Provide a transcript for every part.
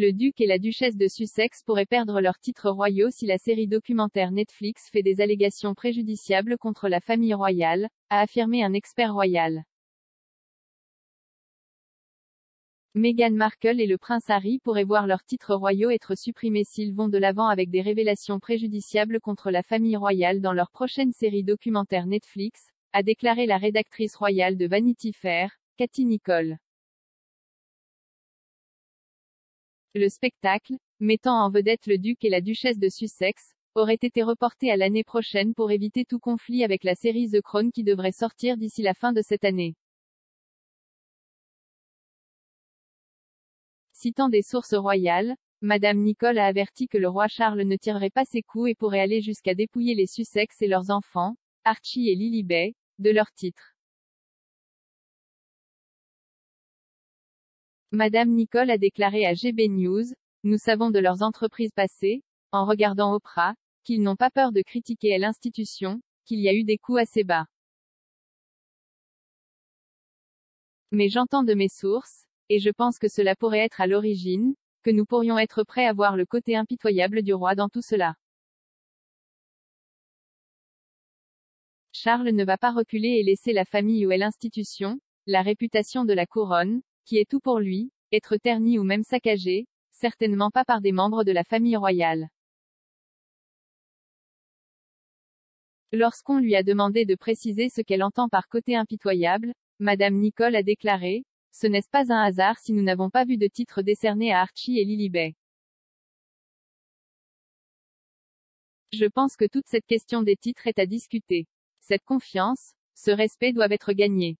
Le duc et la duchesse de Sussex pourraient perdre leurs titres royaux si la série documentaire Netflix fait des allégations préjudiciables contre la famille royale, a affirmé un expert royal. Meghan Markle et le prince Harry pourraient voir leurs titres royaux être supprimés s'ils vont de l'avant avec des révélations préjudiciables contre la famille royale dans leur prochaine série documentaire Netflix, a déclaré la rédactrice royale de Vanity Fair, Katie Nicholl. Le spectacle, mettant en vedette le duc et la duchesse de Sussex, aurait été reporté à l'année prochaine pour éviter tout conflit avec la série The Crown qui devrait sortir d'ici la fin de cette année. Citant des sources royales, Madame Nicholl a averti que le roi Charles ne tirerait pas ses coups et pourrait aller jusqu'à dépouiller les Sussex et leurs enfants, Archie et Lilibet, de leurs titres. Madame Nicholl a déclaré à GB News, « Nous savons de leurs entreprises passées, en regardant Oprah, qu'ils n'ont pas peur de critiquer l'institution, qu'il y a eu des coups assez bas. Mais j'entends de mes sources, et je pense que cela pourrait être à l'origine, que nous pourrions être prêts à voir le côté impitoyable du roi dans tout cela. Charles ne va pas reculer et laisser la famille ou l'institution, la réputation de la couronne, qui est tout pour lui, être ternie ou même saccagée, certainement pas par des membres de la famille royale. » Lorsqu'on lui a demandé de préciser ce qu'elle entend par côté impitoyable, Madame Nicholl a déclaré, « Ce n'est pas un hasard si nous n'avons pas vu de titre décerné à Archie et Lilibet. Je pense que toute cette question des titres est à discuter. Cette confiance, ce respect doivent être gagnés.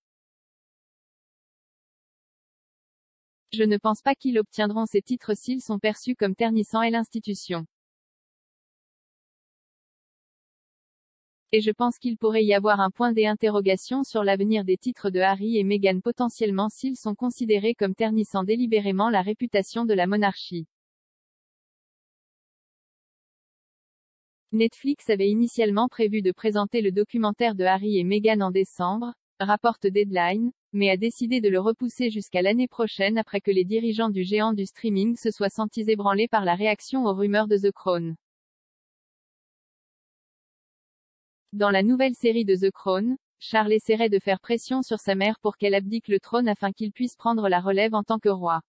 Je ne pense pas qu'ils obtiendront ces titres s'ils sont perçus comme ternissant l'institution. Et je pense qu'il pourrait y avoir un point d'interrogation sur l'avenir des titres de Harry et Meghan potentiellement s'ils sont considérés comme ternissant délibérément la réputation de la monarchie. Netflix avait initialement prévu de présenter le documentaire de Harry et Meghan en décembre, rapporte Deadline, mais a décidé de le repousser jusqu'à l'année prochaine après que les dirigeants du géant du streaming se soient sentis ébranlés par la réaction aux rumeurs de The Crown. Dans la nouvelle série de The Crown, Charles essaierait de faire pression sur sa mère pour qu'elle abdique le trône afin qu'il puisse prendre la relève en tant que roi.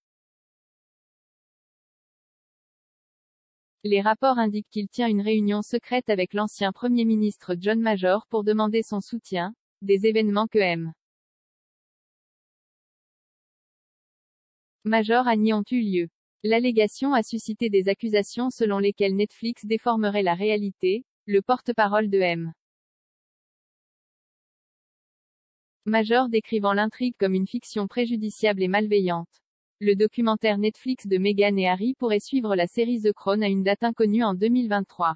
Les rapports indiquent qu'il tient une réunion secrète avec l'ancien Premier ministre John Major pour demander son soutien, des événements que M. Major a nié ont eu lieu. L'allégation a suscité des accusations selon lesquelles Netflix déformerait la réalité, le porte-parole de M. Major décrivant l'intrigue comme une fiction préjudiciable et malveillante. Le documentaire Netflix de Meghan et Harry pourrait suivre la série The Crown à une date inconnue en 2023.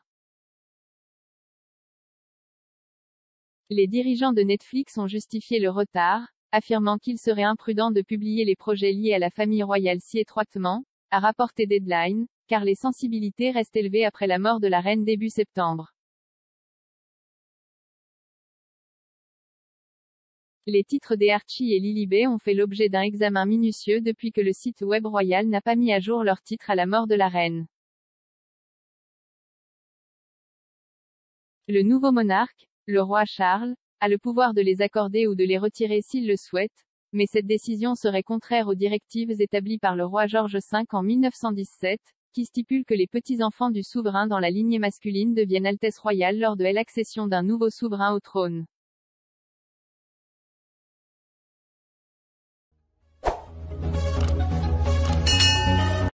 Les dirigeants de Netflix ont justifié le retard, affirmant qu'il serait imprudent de publier les projets liés à la famille royale si étroitement, a rapporté Deadline, car les sensibilités restent élevées après la mort de la reine début septembre. Les titres des Archie et Lilibet ont fait l'objet d'un examen minutieux depuis que le site web royal n'a pas mis à jour leurs titres à la mort de la reine. Le nouveau monarque, le roi Charles, a le pouvoir de les accorder ou de les retirer s'il le souhaite, mais cette décision serait contraire aux directives établies par le roi George V en 1917, qui stipulent que les petits-enfants du souverain dans la lignée masculine deviennent Altesse royale lors de l'accession d'un nouveau souverain au trône.